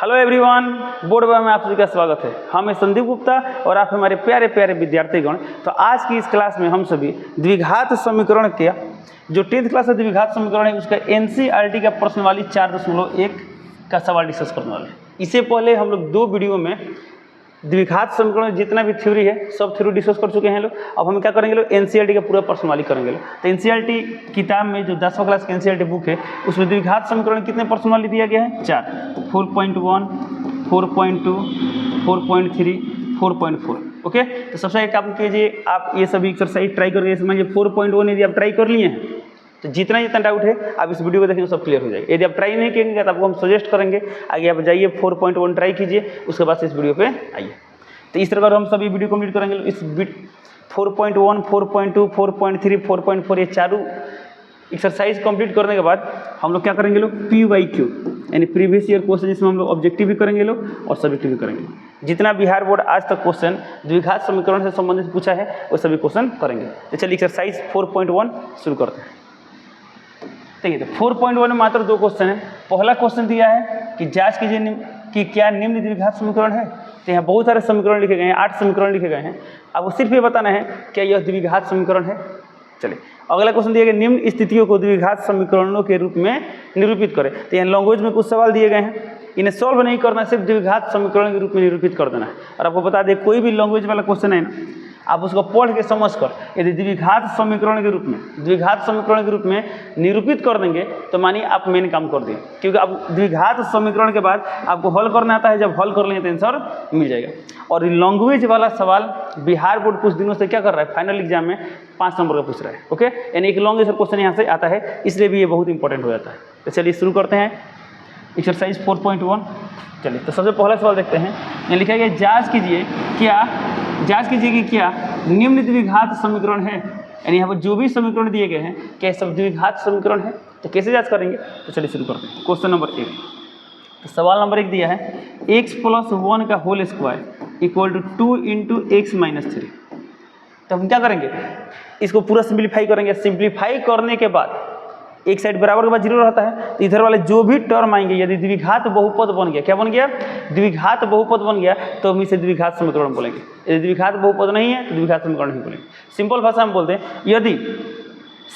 Hello everyone, board में आप सभी का स्वागत है। हम हैं संदीप गुप्ता और आप हमारे प्यारे प्यारे विद्यार्थीगण। तो आज की इस क्लास में हम सभी द्विघात समीकरण के जो 10th क्लास का द्विघात समीकरण है उसका एनसीईआरटी का प्रश्नावली 4.1 का सवाल डिस्कस करने वाले हैं। इससे पहले हम लोग 2 वीडियो में द्विघात समीकरण जितना भी थ्योरी है सब थ्योरी डिस्कस कर चुके हैं लोग। अब हम क्या करेंगे लोग, एनसीईआरटी का पूरा प्रश्नावली करेंगे लोग। तो एनसीईआरटी किताब में जो 10वीं क्लास की एनसीईआरटी बुक है उसमें द्विघात समीकरण कितने प्रश्नावली दिया गया है? 4, 4.1, 4.2, 4.3, 4.4। ओके, तो सबसे एक काम कीजिए, आप ये सभी एक्सरसाइज ट्राई करके समझिए। 4.1 यदि आप ट्राई कर लिए हैं तो जितना डाउट है आप इस वीडियो को देखेंगे सब क्लियर हो जाएगा। यदि आप ट्राई नहीं करेंगे तो आपको हम सजेस्ट करेंगे आगे आप जाइए 4.1 ट्राई कीजिए, उसके बाद से इस वीडियो पे आइए। तो इस तरह हम सभी वीडियो कंप्लीट करेंगे। इस 4.1, 4.2, 4.3, 4.4 ये चारों एक्सरसाइज कंप्लीट करने के बाद हम लोग क्या करेंगे लोग, PYQ यानी प्रीवियस ईयर क्वेश्चन, जिसमें हम लोग ऑब्जेक्टिव भी करेंगे लोग और सब्जेक्टिव भी करेंगे। जितना बिहार बोर्ड आज तक क्वेश्चन द्विघात समीकरण से संबंधित पूछा है वो सभी क्वेश्चन करेंगे। तो चलिए एक्सरसाइज 4.1 शुरू करते हैं। देखिए, तो 4.1 में मात्र 2 क्वेश्चन है। पहला क्वेश्चन दिया है कि जांच कीजिए कि क्या निम्न द्विघात समीकरण है। तो यहाँ बहुत सारे समीकरण लिखे गए हैं, 8 समीकरण लिखे गए हैं। आपको सिर्फ ये बताना है क्या यह द्विघात समीकरण है। चलिए, अगला क्वेश्चन दिया गया, निम्न स्थितियों को द्विघात समीकरणों के रूप में निरूपित करें। तो यहाँ लैंग्वेज में कुछ सवाल दिए गए हैं, इन्हें सॉल्व नहीं करना, सिर्फ द्विघात समीकरण के रूप में निरूपित कर देना है। और आपको बता दें, कोई भी लैंग्वेज वाला क्वेश्चन है ना, आप उसको पढ़ के समझ कर यदि द्विघात समीकरण के रूप में निरूपित कर देंगे तो मानिए आप मेन काम कर दिए। क्योंकि अब द्विघात समीकरण के बाद आपको हल करना आता है, जब हल कर लेंगे तो आंसर मिल जाएगा। और लैंग्वेज वाला सवाल बिहार बोर्ड कुछ दिनों से क्या कर रहा है, फाइनल एग्जाम में 5 नंबर का पूछ रहा है। ओके, यानी एक लॉन्ग आंसर क्वेश्चन यहाँ से आता है, इसलिए भी ये बहुत इंपॉर्टेंट हो जाता है। तो चलिए शुरू करते हैं एक्सरसाइज 4.1। चलिए, तो सबसे पहला सवाल देखते हैं। यहाँ लिखा गया, जांच कीजिए कि क्या निम्न द्विघात समीकरण है। यानी यहाँ पर जो भी समीकरण दिए गए हैं क्या सब द्विघात समीकरण है। तो कैसे जांच करेंगे, तो चलिए शुरू करते हैं। क्वेश्चन नंबर 1, तो सवाल नंबर 1 दिया है, x + 1 का होल स्क्वायर = 2 × x - 3। तो हम क्या करेंगे, इसको पूरा सिंप्लीफाई करेंगे। सिंप्लीफाई करने के बाद एक साइड बराबर के बाद 0 रहता है, तो इधर वाले जो भी टर्म आएंगे यदि द्विघात बहुपद बन गया, क्या बन गया, द्विघात बहुपद बन गया, तो हम इसे द्विघात समीकरण बोलेंगे। यदि द्विघात बहुपद नहीं है तो द्विघात समीकरण नहीं बोलेंगे। सिंपल भाषा में बोलते हैं, यदि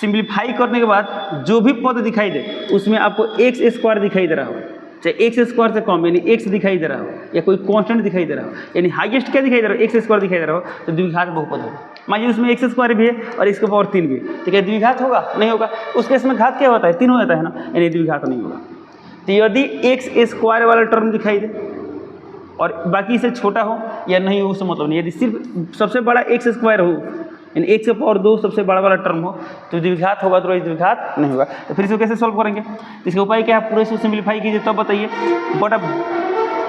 सिंप्लीफाई करने के बाद जो भी पद दिखाई दे उसमें आपको x² दिखाई दे रहा हो, चाहे x² से कम यानी x दिखाई दे रहा हो या कोई कांस्टेंट दिखाई दे रहा हो, यानी हाईएस्ट क्या दिखाई दे रहा हो, x² दिखाई दे रहा हो, तो द्विघात बहुपद होगा। मान लीजिए उसमें x² भी है और x की पावर 3 भी है, तो क्या द्विघात होगा? नहीं होगा। उस केस में घात क्या होता है, 3 हो जाता है ना, यानी द्विघात नहीं होगा। तो यदि x² वाला टर्म दिखाई दे और बाकी इससे छोटा हो या नहीं हो, उससे मतलब नहीं। यदि सिर्फ सबसे बड़ा x² हो यानी x की पावर 2 सबसे बड़ा वाला टर्म हो तो द्विघात होगा, तो द्विघात नहीं होगा। तो फिर इसको कैसे सॉल्व करेंगे, इसका उपाय क्या है, पूरे इसको सिंप्लीफाई कीजिए तब बताइए। बट अब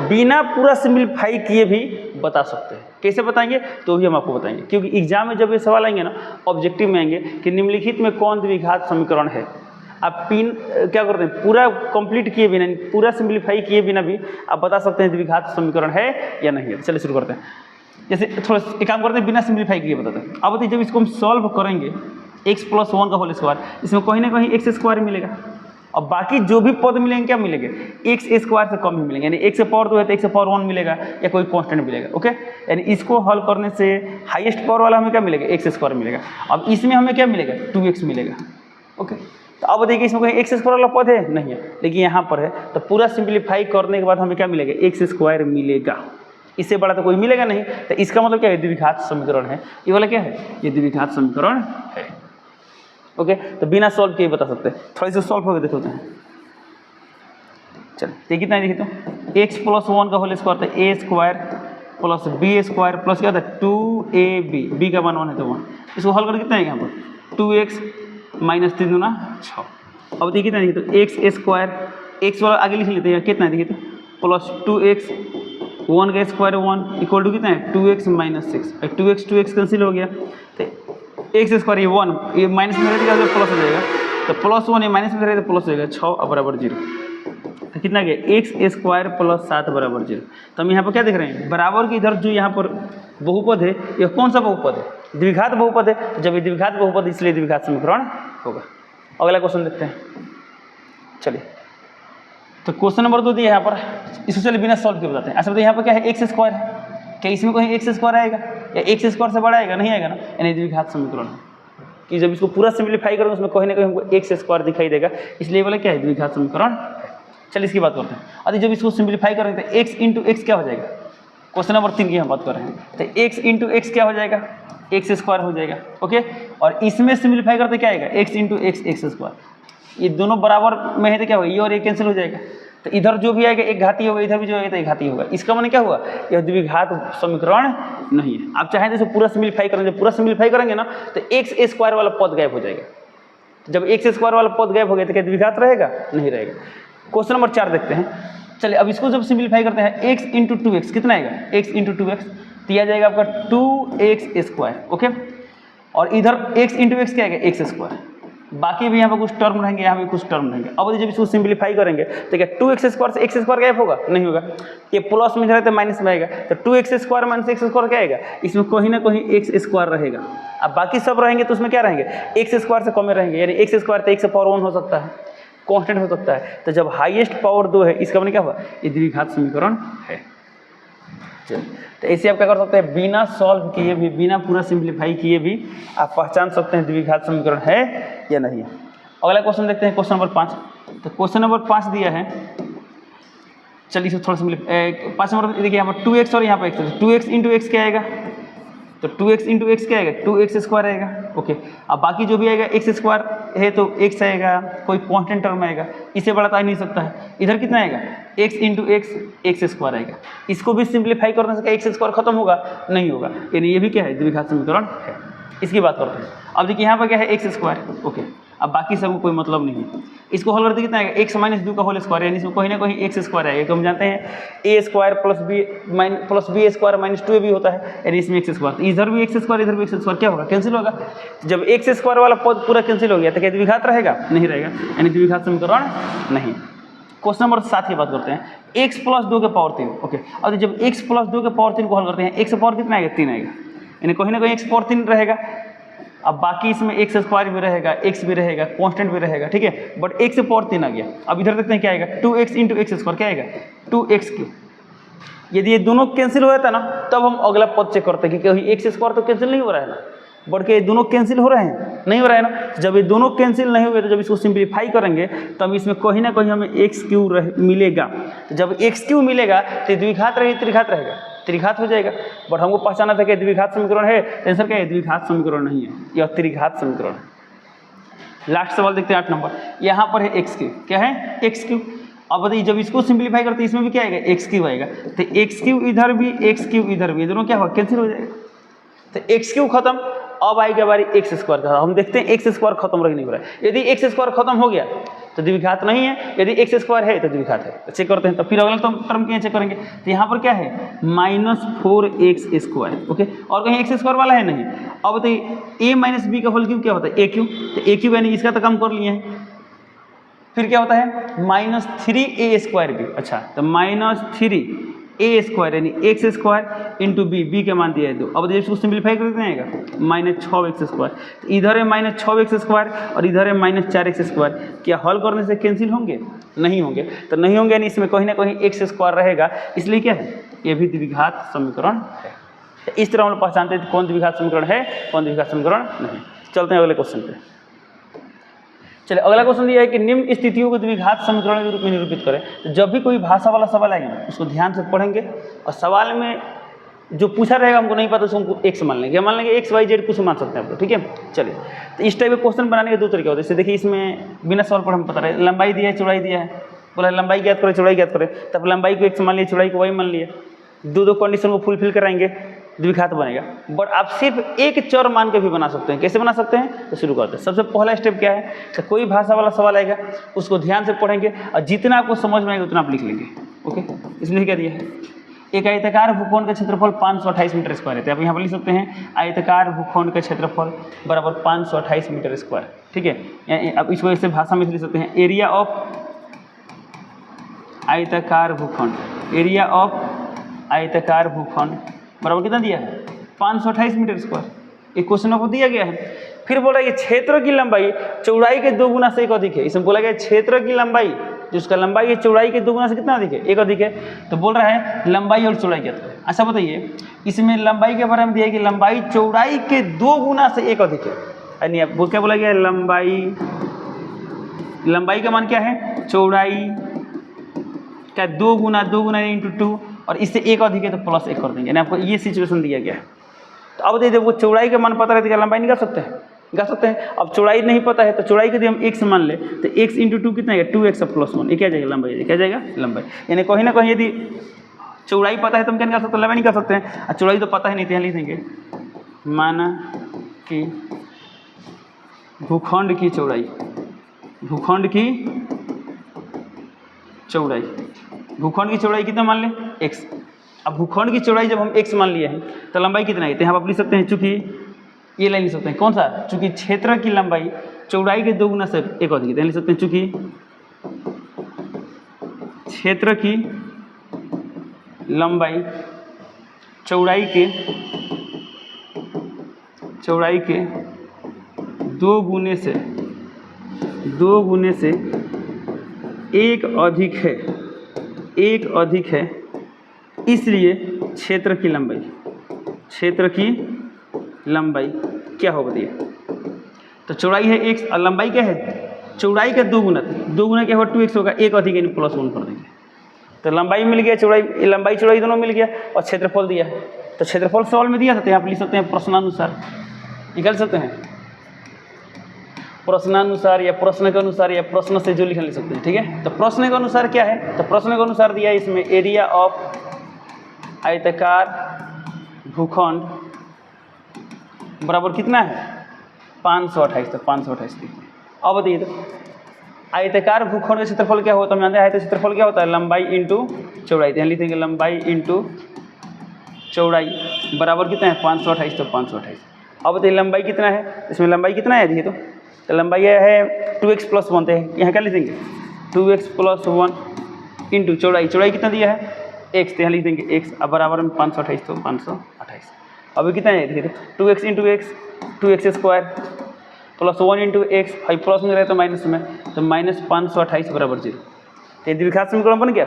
बिना पूरा सिंप्लीफाई किए भी बता सकते हैं। कैसे बताएंगे तो भी हम आपको बताएंगे, क्योंकि एग्जाम में जब ये सवाल आएंगे ना, ऑब्जेक्टिव में आएंगे कि निम्नलिखित में कौन द्विघात समीकरण है। आप क्या करते हैं, पूरा कंप्लीट किए बिना, पूरा सिंप्लीफाई किए बिना भी आप बता सकते हैं द्विघात समीकरण है या नहीं है। चलिए शुरू करते हैं। जैसे थोड़ा एक काम करते हैं, बिना सिंप्लीफाई किए बताते हैं। अब बताइए, जब इसको हम सॉल्व करेंगे x + 1 का होल स्क्वायर, इसमें कहीं ना कहीं x² मिलेगा और बाकी जो भी पद मिलेंगे क्या मिलेंगे, x² से कम ही मिलेंगे। यानी x की पावर 2 है तो x की पावर 1 मिलेगा या कोई कांस्टेंट मिलेगा। ओके, यानी इसको हल करने से हाईएस्ट पावर वाला हमें क्या मिलेगा, x² मिलेगा। अब इसमें हमें क्या मिलेगा, 2x मिलेगा। ओके, तो अब देखिए इसमें कहीं x² वाला पद है नहीं है, लेकिन यहाँ पर है, तो पूरा सिंप्लीफाई करने के बाद हमें क्या मिलेगा, x² मिलेगा। इससे बड़ा तो कोई मिलेगा नहीं, तो इसका मतलब क्या है, द्विघात समीकरण है। ये वाला क्या है, ये द्विघात समीकरण है। ओके, तो बिना सॉल्व किए बता सकते हैं। थोड़ा सा सॉल्व होकर देखते हैं। चलो, ये कितना है देखिए, तो x + 1 का होल स्क्वायर था a² + b² प्लस क्या था 2ab, b का मान 1 है तो 1। इसको हल करके कितना है यहाँ पर, 2x - 3 दूना 6। अब देखिए कितना, देखिए तो x² x वाला आगे लिख लेते हैं, कितना है देखिए तो प्लस 2x 1 का स्क्वायर 1 = कितना है 2x - 6। 2x कैंसिल हो गया, तो x² ये 1 ये माइनस में रहेगा तो प्लस हो जाएगा, तो +1 ये माइनस में रहेगा तो प्लस हो जाएगा, 6 = 0। तो कितना गया, x² + 7 = 0। तो हम यहाँ पर क्या देख रहे हैं, बराबर की इधर जो यहाँ पर बहुपद है, यह कौन सा बहुपद है, द्विघात बहुपद है। जब ये द्विघात बहुपद इसलिए द्विघात समीकरण होगा। अगला क्वेश्चन देखते हैं। चलिए, तो क्वेश्चन नंबर 2 दिया यहाँ पर, इसको चलिए बिना सॉल्व किए बताते हैं। अच्छा बताइए यहाँ पर क्या है, एक्स स्क्वायर है, क्या इसमें कोई एक्स स्क्वायर आएगा या एक्स स्क्वायर से बड़ा आएगा? नहीं आएगा ना, यानी द्विघात समीकरण है कि जब इसको पूरा सिंप्लीफाई करेंगे उसमें कहीं ना कहीं हमको एक्स स्क्वायर दिखाई देगा, इसलिए बोला क्या है, द्विघात समीकरण है। चलिए इसकी बात करते हैं। अभी जब इसको सिंप्लीफाई करेंगे तो एक्स इंटू एक्स क्या हो जाएगा, क्वेश्चन नंबर 3 की हम बात कर रहे हैं, तो एक्स इंटू एक्स क्या हो जाएगा, एक्स स्क्वायर हो जाएगा। ओके, और इसमें सिंप्लीफाई करते क्या आएगा, x into x x square. ये दोनों बराबर में है तो क्या होगा, ये और ये कैंसिल हो जाएगा, तो इधर जो भी आएगा एक घाती होगा, इधर भी जो आएगा तो एक घाती होगा। इसका माने क्या हुआ, यह द्विघात समीकरण नहीं है। आप चाहें तो इसे पूरा सिंप्लीफाई करेंगे, जब पूरा सिंप्लीफाई करेंगे ना तो एक्स स्क्वायर वाला पद गायब हो जाएगा। जब एक्स स्क्वायर वाला पद गायब हो गया तो क्या द्विघात रहेगा, नहीं रहेगा। क्वेश्चन नंबर 4 देखते हैं। चलिए अब इसको जब सिंप्लीफाई करते हैं, एक्स इंटू 2x कितना आएगा, एक्स इंटू 2x दिया जाएगा आपका 2x स्क्वायर। ओके, और इधर x इंटू एक्स क्या आएगा, एक्स स्क्वायर। बाकी भी यहाँ पर कुछ टर्म रहेंगे, यहाँ भी कुछ टर्म रहेंगे। अब जब इसको सिंप्लीफाई करेंगे तो क्या 2x स्क्वायर से x स्क्वायर गायब होगा, नहीं होगा। ये प्लस में जाए तो माइनस में आएगा, तो 2x square minus x square क्या आएगा, इसमें कहीं ना कहीं x स्क्वायर रहेगा। अब बाकी सब रहेंगे तो उसमें क्या रहेंगे, x स्क्वायर से कम में रहेंगे, यानी x स्क्वायर तो 1/1 हो सकता है, कांस्टेंट हो सकता है। तो जब हाईएस्ट पावर 2 है, इसका मतलब क्या हुआ, ये द्विघात समीकरण है। चलिए, तो ऐसे आप क्या कर सकते हैं, बिना सॉल्व किए भी, बिना पूरा सिंप्लीफाई किए भी आप पहचान सकते हैं द्विघात समीकरण है या नहीं है। अगला क्वेश्चन देखते हैं, क्वेश्चन नंबर 5। तो क्वेश्चन नंबर 5 दिया है, चलिए इसको थोड़ा सिंप्लीफाई। 5 नंबर देखिए यहाँ पर 2x और यहाँ पर x, 2x इंटू एक्स क्या आएगा, तो 2x इंटू एक्स क्या आएगा, 2x स्क्वायर आएगा। ओके, अब बाकी जो भी आएगा x स्क्वायर है तो x आएगा, कोई कांस्टेंट टर्म आएगा, इससे बड़ा तो आ नहीं सकता है। इधर कितना आएगा, x into x x square आएगा। इसको भी सिंप्लीफाई करने से क्या एक्स स्क्वायर खत्म होगा, नहीं होगा, यानी ये भी क्या है, द्विघात समीकरण है। इसकी बात करते हैं। अब देखिए यहाँ पर क्या है, एक्स स्क्वायर। ओके, अब बाकी सबको कोई मतलब नहीं है। इसको हल करते कितना आएगा, एक्स माइनस 2 का होल स्क्वायर, यानी इसमें कहीं ना कहीं एक्स स्क्वायर आएगा। तो हम जानते हैं A square plus B square minus 2 भी होता है, यानी इसमें एक्स स्क्वायर। इधर भी एक्स स्क्वायर, इधर भी एक्स स्क्वायर, क्या होगा, कैंसिल होगा। जब एक्स स्क्वायर वाला पद पूरा कैंसिल हो गया तो क्या द्विघात रहेगा, नहीं रहेगा, यानी द्विघात समीकरण नहीं। क्वेश्चन नंबर 7 की बात करते हैं, x प्लस 2 के पावर 3। ओके, और जब x प्लस 2 के पावर 3 को हल करते हैं, x पावर कितना आएगा, 3 आएगा, यानी कहीं ना कहीं x पावर 3 रहेगा। अब बाकी इसमें एक्स स्क्वायर भी रहेगा, एक्स भी रहेगा, कांस्टेंट भी रहेगा, ठीक है, बट एक्स पावर 3 आ गया। अब इधर देखते हैं क्या आएगा, 2x इंटू एक्स स्क्वायर क्या आएगा, 2x क्यूब। यदि ये दोनों कैंसिल हो जाता ना, तब हम अगला पद चेक करते हैं कि कहीं एक्स स्क्वायर तो कैंसिल नहीं हो रहा है ना, बट ये दोनों कैंसिल हो रहे हैं, नहीं हो रहा है ना। जब ये दोनों कैंसिल नहीं हुए तो जब इसको सिंप्लीफाई करेंगे तब इसमें कहीं ना कहीं हमें एक्स क्यूब मिलेगा। तो जब एक्स क्यूब मिलेगा तो द्विघात रहेगा, त्रिघात रहेगा, त्रिघात हो जाएगा। बट हमको पहचाना था कि द्विघात समीकरण है, तो आंसर क्या है, द्विघात समीकरण नहीं है, यह त्रिघात समीकरण है। लास्ट सवाल देखते हैं 8 नंबर। यहाँ पर है एक्स क्यूब, क्या है, एक्स क्यूब। अब बताइए जब इसको सिंप्लीफाई करते हैं इसमें भी क्या आएगा, एक्स क्यूब आएगा, तो एक्स क्यूब इधर भी, एक्स क्यूब इधर भी, दोनों क्या होगा, कैंसिल हो जाएगा। तो एक्स क्यूब खत्म, अब आएगा बारी एक्स स्क्वायर का। हम देखते हैं एक्स स्क्वायर खत्म नहीं हो रहा है। यदि एक्स स्क्वायर खत्म हो गया तो द्विघात नहीं है, यदि एक्स स्क्वायर है तो द्विघात है। तो चेक करते हैं, तो फिर अगला टर्म क्या चेक करेंगे। तो यहाँ पर क्या है, -4x स्क्वायर। ओके, और कहीं एक्स स्क्वायर वाला है नहीं। अब बताइए a माइनस बी का होल क्यूब क्या होता है, ए क्यूब। तो ए क्यूब यानी इसका तो काम कर लिए हैं। फिर क्या होता है, -3a स्क्वायर बी। अच्छा, तो -3a स्क्वायर यानी एक्स स्क्वायर इंटू बी के मान दिया है 2। अब इसको सिंप्लीफाई करते हैं, -6x स्क्वायर। तो इधर है -6x स्क्वायर और इधर है -4x स्क्वायर। क्या हल करने से कैंसिल होंगे, नहीं होंगे। तो नहीं होंगे यानी इसमें कहीं ना कहीं एक्स स्क्वायर रहेगा, इसलिए क्या है, ये भी द्विघात समीकरण है। तो इस तरह हम लोग पहचानते हैं कौन द्विघात समीकरण है, कौन द्विघात समीकरण नहीं। चलते हैं अगले क्वेश्चन पे। चलिए अगला क्वेश्चन दिया है कि निम्न स्थितियों को द्विघात समीकरण के रूप में निरूपित करें। तो जब भी कोई भाषा वाला सवाल आएगा उसको ध्यान से पढ़ेंगे, और सवाल में जो पूछा रहेगा हमको नहीं पता उसको हमको एक्स मान लेंगे, मान लेंगे एक्स वाई जेड कुछ मान सकते हैं आप लोग, ठीक है। चलिए, तो इस टाइप के क्वेश्चन बनाने के 2 तरीके होते हैं। जैसे देखिए इसमें बिना सवाल पर हमें पता रहे, लंबाई दिया है, चौड़ाई दिया है, बोला लंबाई ज्ञात करें, चौड़ाई ज्ञात करें, तब लंबाई को एक्स मान लिया, चौड़ाई को वाई मान लिया। 2 कंडीशन को फुलफिल कराएंगे, द्विघात बनेगा। बट आप सिर्फ एक चर मान के भी बना सकते हैं। कैसे बना सकते हैं, तो शुरू करते हैं। सबसे पहला स्टेप क्या है, तो कोई भाषा वाला सवाल आएगा उसको ध्यान से पढ़ेंगे और जितना आपको समझ में आएगा उतना आप लिख लेंगे। ओके, इसलिए क्या दिया है, एक आयताकार भूखंड का क्षेत्रफल 528 मीटर स्क्वायर है। आप यहाँ पर लिख सकते हैं आयताकार भूखंड का क्षेत्रफल बराबर 528 मीटर स्क्वायर, ठीक है। अब इसको ऐसे भाषा में लिख सकते हैं, एरिया ऑफ आयताकार भूखंड, एरिया ऑफ आयताकार भूखंड बराबर कितना दिया है, 528 मीटर स्क्वायर। एक क्वेश्चन आपको दिया गया है। फिर बोला कि क्षेत्र की लंबाई चौड़ाई के 2 गुना से एक अधिक है। इसमें बोला गया क्षेत्र की लंबाई जो उसका लंबाई है चौड़ाई के 2 गुना से कितना अधिक है? 1 अधिक है। तो बोल रहा है लंबाई और चौड़ाई ज्ञात करें। अच्छा बताइए, इसमें लंबाई के बारे में दिया है कि लंबाई चौड़ाई के 2 गुना से 1 अधिक है, यानी अब क्या बोला गया है? लंबाई का मान क्या है? चौड़ाई का 2 गुना इंटू 2, और इससे 1 अधिक है तो प्लस 1 कर देंगे, यानी आपको ये सिचुएशन दिया गया है। तो अब देखिए वो चौड़ाई का मान पता रहता है, क्या लंबाई निकाल सकते हैं? निकाल सकते हैं। अब चौड़ाई नहीं पता है तो चौड़ाई के यदि हम x मान ले तो x इंटू 2 कितना है? 2x प्लस 1, ये क्या जाएगा? लंबाई। क्या जाएगा? लंबाई। यानी कहीं ना कहीं यदि चौड़ाई पता है तो हम क्या निकाल सकते हैं? लंबाई निकाल सकते हैं। और चौड़ाई तो पता है नहीं तो यहाँ लिख देंगे माना कि भूखंड की चौड़ाई, भूखंड की चौड़ाई कितना मान ले? x। अब भूखंड की चौड़ाई जब हम x मान लिए हैं तो लंबाई कितना है? तो यहाँ आप लिख सकते हैं, चूंकि ये लाइन लिख सकते हैं, कौन सा? चूंकि क्षेत्र की लंबाई चौड़ाई के 2 गुना से 1 अधिक है, लिख सकते हैं चूंकि क्षेत्र की लंबाई चौड़ाई के 2 गुने से 1 अधिक है, इसलिए क्षेत्र की लंबाई क्या हो बताइए? तो चौड़ाई है x और लंबाई क्या है? चौड़ाई का 2 गुना क्या होगा? 2x होगा, 1 अधिक यानी प्लस 1 कर देंगे। तो लंबाई मिल गया, लंबाई चौड़ाई दोनों मिल गया, और क्षेत्रफल दिया है। तो क्षेत्रफल सवाल में दिया था, तो आप लिख सकते हैं प्रश्नानुसार, निकाल सकते हैं प्रश्नानुसार या प्रश्न के अनुसार या प्रश्न से जो लिख सकते हैं। ठीक है, तो प्रश्न के अनुसार क्या है? तो प्रश्न के अनुसार दिया है इसमें एरिया ऑफ आयताकार भूखंड बराबर कितना है? 528। तो 528 लिखिए। अब बताइए, तो आयताकार भूखंड का क्षेत्रफल क्या होता है? हम जानते हैं क्षेत्रफल क्या होता है? लंबाई इंटू चौड़ाई। यहाँ लिख देंगे लंबाई इंटू चौड़ाई बराबर कितना है? 528। तो 528। अब बताइए लंबाई कितना है? इसमें लंबाई कितना है? देखिए तो लंबाई है 2x प्लस 1 है, यहाँ क्या लिख देंगे? 2x प्लस 1 इंटू चौड़ाई कितना दिया है? x। तो यहाँ लिख देंगे x, अब बराबर में 528। तो 528। अभी कितना है? देखिए 2x into x, 2x square plus 1 into x, भाई प्लस में रहे तो माइनस में, तो माइनस 528 बराबर 0। तो द्विघात समीकरण बन गया।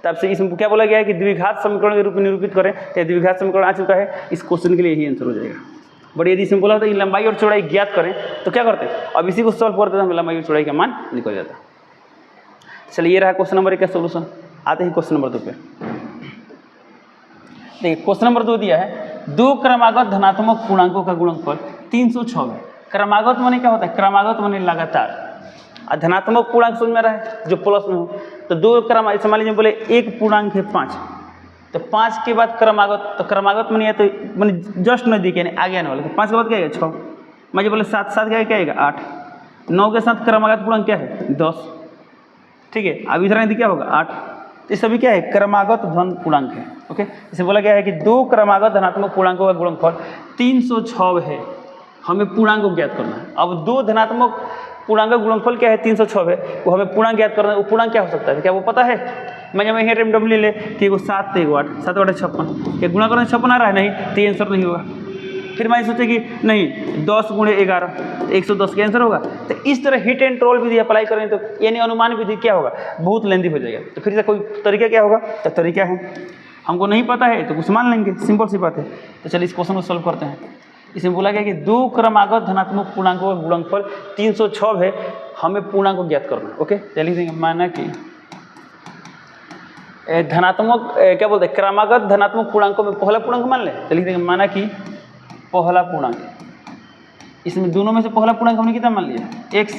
तब से इसमें क्या बोला गया है कि द्विघात समीकरण के रूप में निरूपित करें, तो द्विघात समीकरण आ चुका है। इस क्वेश्चन के लिए यही आंसर हो जाएगा। बट यदि इसमें बोला होता है कि लंबाई और चौड़ाई ज्ञात करें तो क्या करते? अब इसी को सॉल्व करते तो हमें लंबाई और चौड़ाई का मान निकल जाता। चलिए, ये रहा क्वेश्चन नंबर 1 का सोल्यूशन। आते हैं क्वेश्चन नंबर 2 पे। देखिए क्वेश्चन नंबर 2 दिया है, 2 क्रमागत धनात्मक पूर्णांकों का गुणनफल 306 है। क्रमागत माने क्या होता है? क्रमागत माने लगातार, और धनात्मक पूर्णांक समझ में रहा है जो प्लस में हो। तो 2 क्रमागत, मान लीजिए बोले 1 पूर्णांक है 5, तो 5 के बाद क्रमागत, तो क्रमागत माने तो मैंने जस्ट नजदीक यानी आगे आने वाला। तो 5 के बाद क्या आएगा? 6। मान बोले 7 क्या आएगा? 8। 9 के साथ क्रमागत पूर्णांक क्या है? 10। ठीक है, अब इधर यदि क्या होगा? 8। तो ये सभी क्या है? क्रमागत धन पूर्णांक है। ओके, इसे बोला गया है कि 2 क्रमागत धनात्मक पूर्णांकों का गुणनफल 306 है, हमें पूर्णांक को ज्ञात करना है। अब 2 धनात्मक पूर्णांक का गुणनफल क्या है? 306 है, वो हमें पूर्णांक ज्ञात करना है। वो पूर्णांक क्या हो सकता है? क्या वो पता है? मैं जब यहाँ रेमडम ले कि एगो 7 तो एगो 8, 7 8 56, क्या गुणा करना 56 आ रहा है? नहीं, तो ये आंसर नहीं होगा। फिर मैं सोचे कि नहीं 10 गुणे 11 110 का आंसर होगा। तो इस तरह हिट एंड रोल विधि अप्लाई करें तो यानी अनुमान विधि क्या होगा? बहुत लेंदी हो जाएगा। तो फिर से कोई तरीका क्या होगा? तो तरीका है, हमको नहीं पता है तो कुछ मान लेंगे, सिंपल सी बात है। तो चलिए इस क्वेश्चन को सॉल्व करते हैं। इसमें बोला गया कि 2 क्रमागत धनात्मक पूर्णांकों का गुणनफल 306 है, हमें पूर्णांक को ज्ञात करना है। ओके, चलिए देंगे माना कि धनात्मक क्या बोलते हैं? क्रमागत धनात्मक पूर्णांकों में पहला पूर्णांक मान ले, तो लिख देंगे माना कि पहला पूर्णांक। इसमें दोनों में से पहला पूर्णांक हमने कितना मान लिया? x।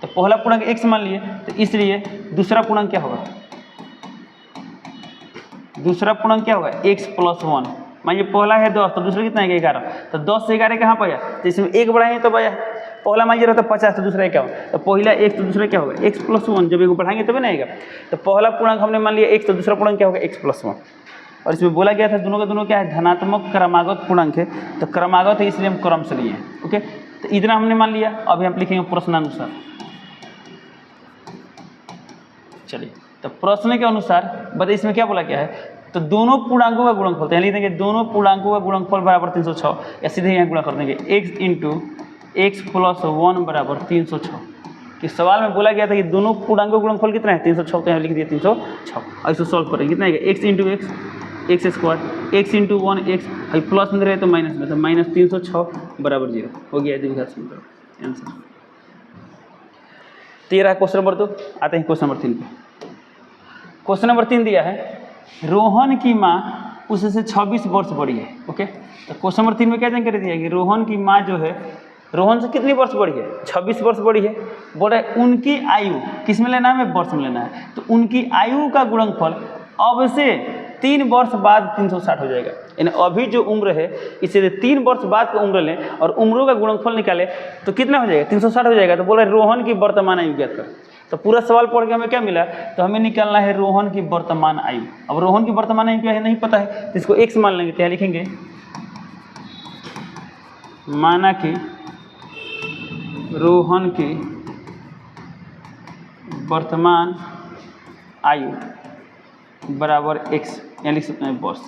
तो पहला पूर्णांक x मान लिए, तो इसलिए दूसरा पूर्णांक क्या होगा? दूसरा पूर्णांक क्या होगा? x plus 1। मानिए पहला है 10, तो दूसरा कितना है? 11। तो 10 से 11 कहाँ पाया? तो इसमें 1 बढ़ाएंगे तो पाया। पहला मान लीजिए रहता 50, तो दूसरा क्या होगा? तो पहला x तो दूसरा क्या होगा? x plus 1। जब 1 बढ़ाएंगे तभी नहीं आएगा। तो पहला पूर्णांक हमने मान लिया x, तो दूसरा पूर्णांक क्या होगा? x plus 1। और इसमें बोला गया था दोनों का दोनों क्या है? धनात्मक क्रमागत पूर्णांक है, तो क्रमागत है इसलिए हम क्रम से लिए हैं। ओके, तो इतना हमने मान लिया। अभी हम लिखेंगे प्रश्नानुसार। चलिए, तो प्रश्न के अनुसार बताइए इसमें क्या बोला गया है? तो दोनों पूर्णांकों का गुणनफल, लिख देंगे दोनों पूर्णांकों का गुणनफल बराबर 306, या सीधे यहाँ गुणा कर देंगे x इंटू x प्लस 1 बराबर 306। कि सवाल में बोला गया था कि दोनों पूर्णांकों का गुणनफल कितना है 306, तो यहाँ लिख दिया 306। और इसको सॉल्व करेंगे कितना है x into x square, x into 1x, अभी प्लस में रहे तो माइनस में, तो माइनस 306 बराबर 0 हो गया द्विघात समीकरण आंसर। तो ये रहा क्वेश्चन नंबर 2। आते हैं क्वेश्चन नंबर 3 पे। क्वेश्चन नंबर 3 दिया है रोहन की माँ उससे 26 वर्ष बड़ी है। ओके, तो क्वेश्चन नंबर 3 में क्या जानकारी दिया है कि रोहन की माँ जो है रोहन से कितनी वर्ष बड़ी है, 26 वर्ष बड़ी है। बोल रहा है उनकी आयु किस में लेना है, हमें वर्ष में लेना है। तो उनकी आयु का गुणनफल अब से 3 वर्ष बाद 360 हो जाएगा। यानी अभी जो उम्र है इसे 3 वर्ष बाद का उम्र लें और उम्रों का गुणनफल निकालें तो कितना हो जाएगा 360 हो जाएगा। तो बोल रहे रोहन की वर्तमान आयु ज्ञात कर। तो पूरा सवाल पढ़ के हमें क्या मिला, तो हमें निकालना है रोहन की वर्तमान आयु। अब रोहन की वर्तमान आयु क्या है नहीं पता है, तो इसको x मान लेंगे। तो यहाँ लिखेंगे माना कि रोहन की वर्तमान आयु बराबर x, यहाँ लिख सकते हैं वर्ष,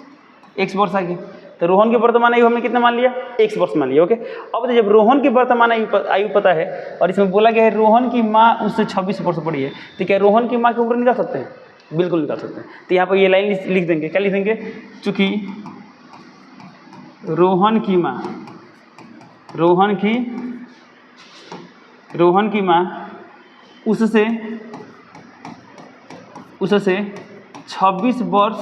x वर्ष आ गया। तो रोहन की वर्तमान आयु हमने कितना मान लिया, x वर्ष मान लिया। ओके, अब तो जब रोहन की वर्तमान आयु पता है और इसमें बोला गया है रोहन की माँ उससे 26 वर्ष बड़ी है, तो क्या रोहन की माँ की उम्र निकाल सकते हैं, बिल्कुल निकाल सकते हैं। तो यहाँ पर ये लाइन लिख देंगे, क्या लिख देंगे, चूँकि रोहन की माँ उससे 26 वर्ष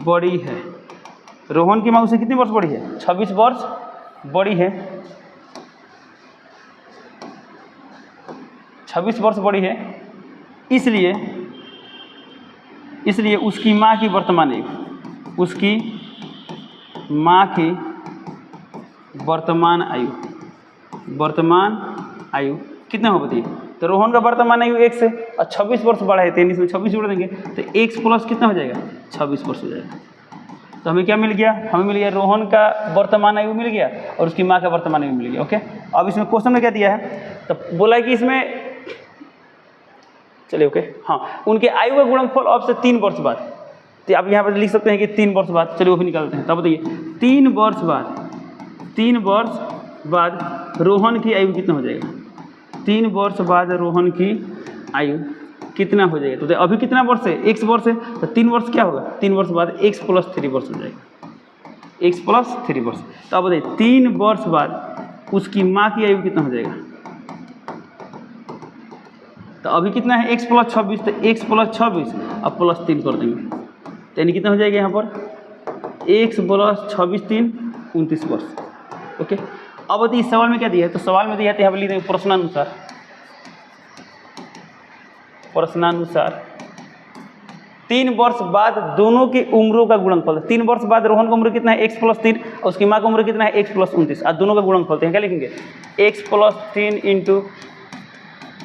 बड़ी है। रोहन की माँ उससे कितनी वर्ष बड़ी है, 26 वर्ष बड़ी है, 26 वर्ष बड़ी है। इसलिए उसकी माँ की वर्तमान आयु कितना हो बताइए। तो रोहन का वर्तमान आयु 1 से और 26 वर्ष बड़ा है, तो इसमें 26 जोड़ देंगे तो x प्लस कितना हो जाएगा 26 वर्ष हो जाएगा। तो हमें क्या मिल गया, हमें मिल गया रोहन का वर्तमान आयु मिल गया और उसकी माँ का वर्तमान आयु मिल गया। ओके, अब इसमें क्वेश्चन में क्या दिया है, तो बोला है कि इसमें चलिए ओके हाँ, उनके आयु का गुणनफल अब से 3 वर्ष बाद। तो आप यहाँ पर लिख सकते हैं कि 3 वर्ष बाद, चलिए वो भी निकालते हैं। तब बताइए 3 वर्ष बाद रोहन की आयु कितना हो जाएगा, 3 वर्ष बाद रोहन की आयु कितना हो जाएगा। तो अभी कितना वर्ष है, x वर्ष है, तो 3 वर्ष क्या होगा, 3 वर्ष बाद x प्लस 3 वर्ष हो जाएगा, x प्लस 3 वर्ष। तो अब बताइए 3 वर्ष बाद उसकी माँ की आयु कितना हो जाएगा। तो अभी कितना है x प्लस 26, तो x प्लस 26 अब प्लस 3 कर देंगे, तो यानी कितना हो जाएगा यहाँ पर x प्लस 26 3 29 वर्ष। ओके, अब बताइए इस सवाल में क्या दिया है, तो सवाल में दिया है यहाँ पर लिख देंगे प्रश्नानुसार 3 वर्ष बाद दोनों की उम्रों का गुणनफल। 3 वर्ष बाद रोहन का उम्र कितना है x प्लस 3 और उसकी माँ का उम्र कितना है x प्लस 29 और दोनों का गुणनफल। तो क्या लिखेंगे x plus 3 into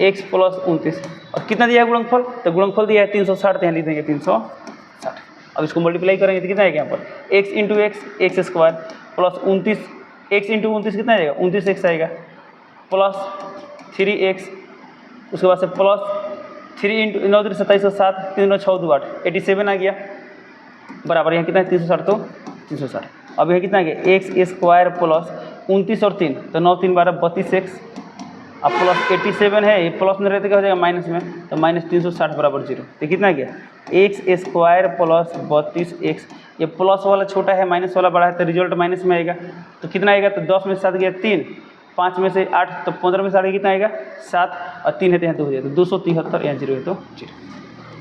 x plus 29 और कितना दिया है गुणनफल, तो गुणनफल दिया है 360, यहाँ लिख देंगे 360। अब इसको मल्टीप्लाई करेंगे तो कितना आएगा यहाँ पर x into x square plus 29 x into 29 कितना आएगा 29x आएगा प्लस 3x, उसके बाद से प्लस 3 इंटू 9 3 27 7 3 9 6 2 8 87 आ गया बराबर यहाँ कितना है 360, तो 360। अब यहाँ कितना आ गया एक्स स्क्वायर प्लस 29 और 3 तो 9 3 12 32x अब प्लस 87 है, ये प्लस में रहते क्या हो जाएगा माइनस में, तो माइनस 360 बराबर 0। तो कितना गया एक्स स्क्वायर प्लस 32x, ये प्लस वाला छोटा है माइनस वाला बड़ा है, तो रिजल्ट माइनस में आएगा। तो कितना आएगा, तो 10 में से 7 गया 3, 5 में से 8 तो 15 में से 8 कितना आएगा 7 और 3 है तो यहाँ 2 हो जाएगा, तो 273, यहाँ 0 है तो 0।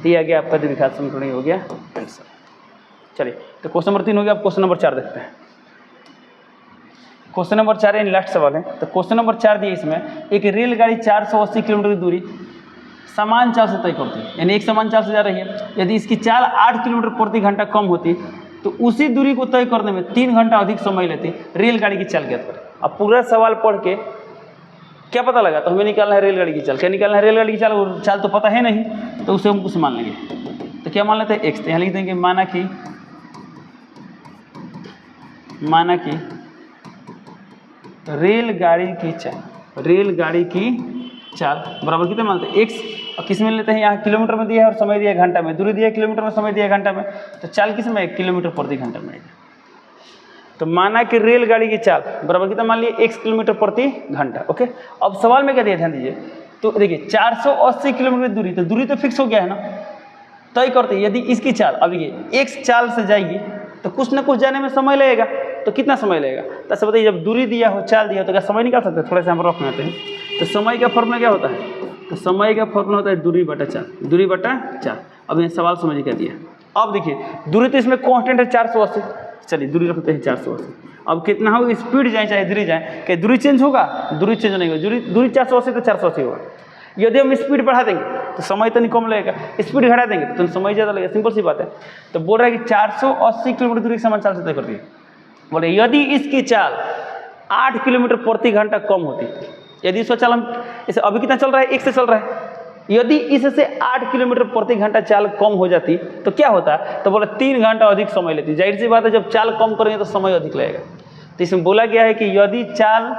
तो ये आ गया आपका द्विघात समीकरण हो गया आंसर। चलिए तो क्वेश्चन नंबर 3 हो गया। अब क्वेश्चन नंबर 4 देखते हैं। क्वेश्चन नंबर 4 यानी लास्ट सवाल है। तो क्वेश्चन नंबर 4 दिए इसमें एक रेलगाड़ी 480 किलोमीटर की दूरी समान चाल से तय करती है, यानी एक समान चाल से जा रही है। यदि इसकी चाल 8 किलोमीटर प्रति घंटा कम होती तो उसी दूरी को तय करने में 3 घंटा अधिक समय लेती। रेलगाड़ी की चाल ज्ञात करें। अब पूरा सवाल पढ़ के क्या पता लगा, तो हमें निकालना है रेलगाड़ी की चाल। क्या निकालना है रेलगाड़ी की चाल, वो चाल तो पता है नहीं, तो उसे हम कुछ मान लेंगे। तो क्या मान लेते हैं एक्स, तो यहाँ लिख देंगे माना कि रेलगाड़ी की चाल बराबर कितने मानते हैं एक्स, और किस में लेते हैं, यहाँ किलोमीटर में दिया है और समय दिया है घंटा में, दूरी दिया है किलोमीटर में, समय दिया है घंटा में, तो चाल किस में है किलोमीटर प्रति घंटा में। तो माना कि रेलगाड़ी की चाल बराबर कितना मान लिए x किलोमीटर प्रति घंटा। ओके, अब सवाल में क्या दिया, ध्यान दीजिए। तो देखिए 480 किलोमीटर दूरी, तो दूरी तो फिक्स हो गया है ना, तय करते यदि इसकी चाल, अब देखिए x चाल से जाएगी तो कुछ ना कुछ जाने में समय लगेगा, तो कितना समय लगेगा। तो ऐसे बताइए, जब दूरी दिया हो, चाल दिया हो, तो क्या समय निकाल सकते हैं? थोड़ा सा हम रफ में आते हैं। तो समय का फॉर्मूला क्या होता है? तो समय का फॉर्मूला होता है दूरी बटा चाल, दूरी बटा चाल। अब ये सवाल समझिए क्या दिया। अब देखिए दूरी तो इसमें कांस्टेंट है 480, चलिए दूरी रखते हैं 480। अब कितना हो, स्पीड जाए चाहे दूरी जाए, क्या दूरी चेंज होगा? दूरी चेंज नहीं होगा। दूरी 480 तो 480 होगा। यदि हम स्पीड बढ़ा देंगे तो समय तो नहीं कम लगेगा, स्पीड घटा देंगे तो समय ज़्यादा लगेगा, सिंपल सी बात है। तो बोल रहा है कि 480 किलोमीटर दूरी समान चाल से तय करती है। बोले यदि इसकी चाल 8 किलोमीटर प्रति घंटा कम होती, यदि इसका चाल हम इसे अभी कितना चल रहा है, 1 से चल रहा है, यदि इससे 8 किलोमीटर प्रति घंटा चाल कम हो जाती तो क्या होता? तो बोला 3 घंटा अधिक समय लेती। जाहिर सी बात है, जब चाल कम करेंगे तो समय अधिक लगेगा। तो इसमें बोला गया है कि यदि चाल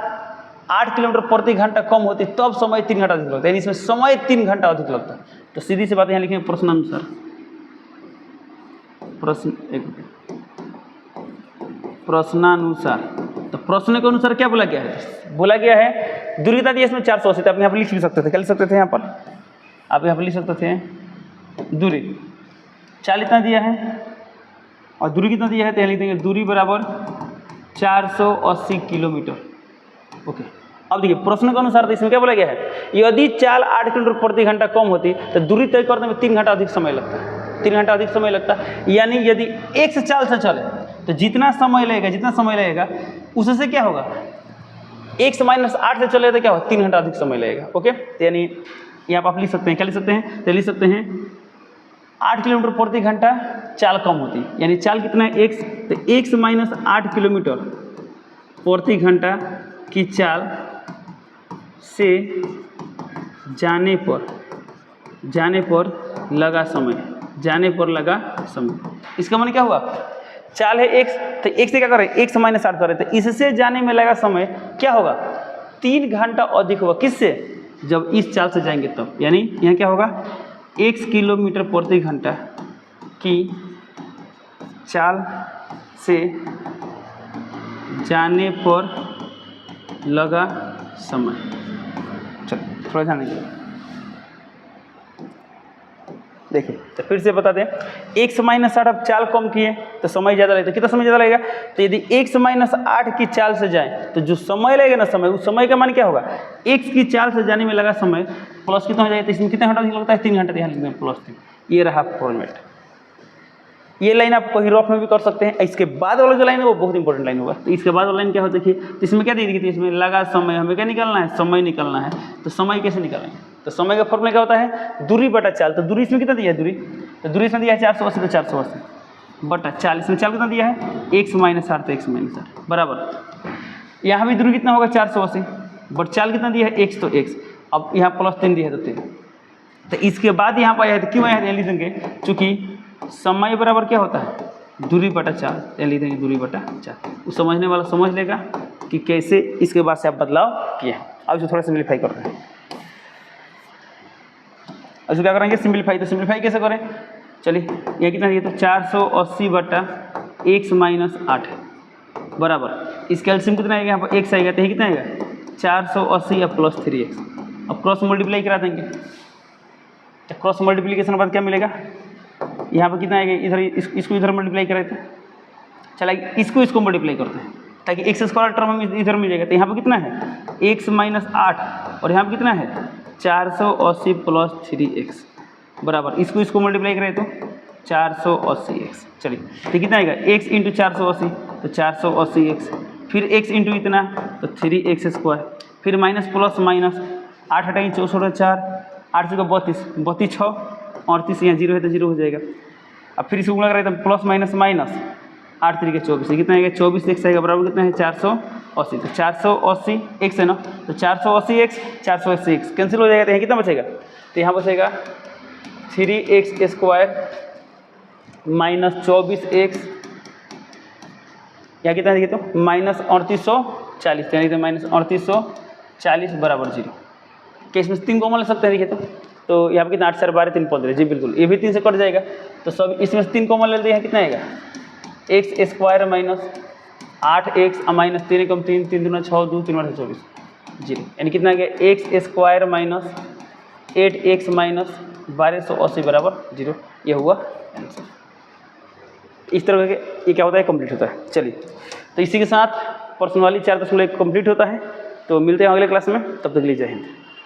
8 किलोमीटर प्रति घंटा कम होती तब समय 3 घंटा अधिक लगता है, यानी इसमें समय 3 घंटा अधिक लगता है। तो सीधी सी बात यहाँ लिखेंगे प्रश्नानुसार, प्रश्नानुसार। तो प्रश्न के अनुसार क्या बोला गया है? बोला गया है दूरी कितना दिया इसमें 480, तो आप यहाँ पर लिख भी सकते थे। क्या लिख सकते थे यहाँ पर? आप यहाँ पर लिख सकते थे दूरी चाल इतना दिया है और दूरी कितना दिया है, तो यहाँ लिख देंगे दूरी बराबर 480 किलोमीटर। ओके, अब देखिए प्रश्न के अनुसार तो इसमें क्या बोला गया है, यदि चाल 8 किलोमीटर प्रति घंटा कम होती तो दूरी तय करने में 3 घंटा अधिक समय लगता है, 3 घंटा अधिक समय लगता है। यानी यदि x चाल से चले तो जितना समय लगेगा उससे क्या होगा, x - 8 से चले तो क्या होगा, 3 घंटा अधिक समय लगेगा। ओके, तो यानी यहाँ पर आप लिख सकते हैं, क्या लिख सकते हैं? तो लिख सकते हैं 8 किलोमीटर प्रति घंटा चाल कम होती, यानी चाल कितना है x, तो x - 8 किलोमीटर प्रति घंटा की चाल से जाने पर लगा समय, इसका मतलब क्या हुआ, चाल है x, तो x से क्या करें, x - 8 करें, तो इससे जाने में लगा समय क्या होगा, 3 घंटा अधिक होगा। किससे? जब इस चाल से जाएंगे तब। यानी यहाँ क्या होगा, x किलोमीटर प्रति घंटा की चाल से जाने पर लगा समय। चलो थोड़ा ध्यान दीजिए, देखिए तो फिर से बता दें, x - 8 अब चाल कम किए तो समय ज़्यादा लगेगा। कितना समय ज़्यादा लगेगा? तो यदि x - 8 की चाल से जाए तो जो समय लगेगा ना, समय, उस समय का मान क्या होगा, x की चाल से जाने में लगा समय प्लस कितना हो जाएगा, तो इसमें कितना घंटा लगता है, 3 घंटा। ध्यान लिखते हैं +3। ये रहा फॉर्मेट। ये लाइन आप कहीं रफ में भी कर सकते हैं। इसके बाद वाला जो लाइन है वो बहुत इंपॉर्टेंट लाइन होगा। तो इसके बाद वाला लाइन क्या होता है, देखिए तो इसमें क्या दी गई थी, इसमें लगा समय, हमें क्या निकालना है, समय निकालना है। तो समय कैसे निकालेंगे, तो समय का फॉर्मूला क्या होता है, दूरी बटा चाल। तो दूरी इसमें कितना दिया है, दूरी इसमें दिया है 480, तो 480 बटा चाल, इसमें चाल कितना दिया है, x - 8, तो x - 8 बराबर। यहाँ भी दूरी कितना होगा 480, बट चाल कितना दिया है x, तो x। अब यहाँ +3 दिया है तो 3। तो इसके बाद यहाँ पर आया है, तो क्यों आया है, लिख देंगे चूँकि समय बराबर क्या होता है, दूरी बटा चाल, लिख देंगे दूरी बटा चाल। वो समझने वाला समझ लेगा कि कैसे इसके बाद से आप बदलाव किए हैं। अब इसे थोड़ा सिंप्लीफाई करते हैं। अब क्या करेंगे, सिंप्लीफाई। तो सिंप्लीफाई कैसे करें, चलिए ये कितना दिया, तो 480 बटा x - 8 बराबर, इसका एलसीएम कितना आएगा, यहाँ पर x आएगा, तो ये कितना आएगा 480 या +3x। अब क्रॉस मल्टीप्लाई करा देंगे, तो क्रॉस मल्टीप्लीकेशन के बाद क्या मिलेगा, यहाँ पर कितना आएगा, इधर इसको इधर मल्टीप्लाई करें तो चला, इसको मल्टीप्लाई करते हैं ताकि x² टर्म में इधर मिल जाएगा। तो यहाँ पर कितना है, x - 8 और यहाँ पर कितना है 480 + 3x बराबर, इसको मल्टीप्लाई करें तो 480x। चलिए तो कितना आएगा, x × 480, तो 480x, फिर x × इतना तो 3x², फिर माइनस प्लस माइनस, 8 हटाएंगे 64 4, 8 से 32, 32 6, 38, यहाँ 0 है तो 0 हो जाएगा। अब फिर इसको गुणा करें तो प्लस माइनस माइनस, 8 3 के 24, कितना आएगा 24x आएगा बराबर कितना है 480। तो 480 x है ना, तो 480x 480x कैंसिल हो जाएगा, तो यहाँ कितना बचेगा, तो यहाँ बचेगा 3x² - 24x, यहाँ कितना देखिए तो -3840, यानी कि -3840 बराबर 0। क्या इसमें 3 कॉमन ले सकते हैं, देखिए तो यहाँ पर कितना 8 4 12 3 15, जी बिल्कुल, ये भी 3 से कट जाएगा। तो सब इसमें से 3 कॉमन ले लेते हैं, कितना आएगा x² - 8x माइनस 3 कम 3 3 दूना 6 2 3 24 जीरो, यानी कितना आ गया x square minus 8x minus 1280 बराबर जीरो। ये हुआ आंसर। इस तरह के ये क्या होता है, कंप्लीट होता है। चलिए, तो इसी के साथ प्रश्न वाली 4.1 कंप्लीट होता है। तो मिलते हैं अगले क्लास में, तब तक के लिए जय हिंद।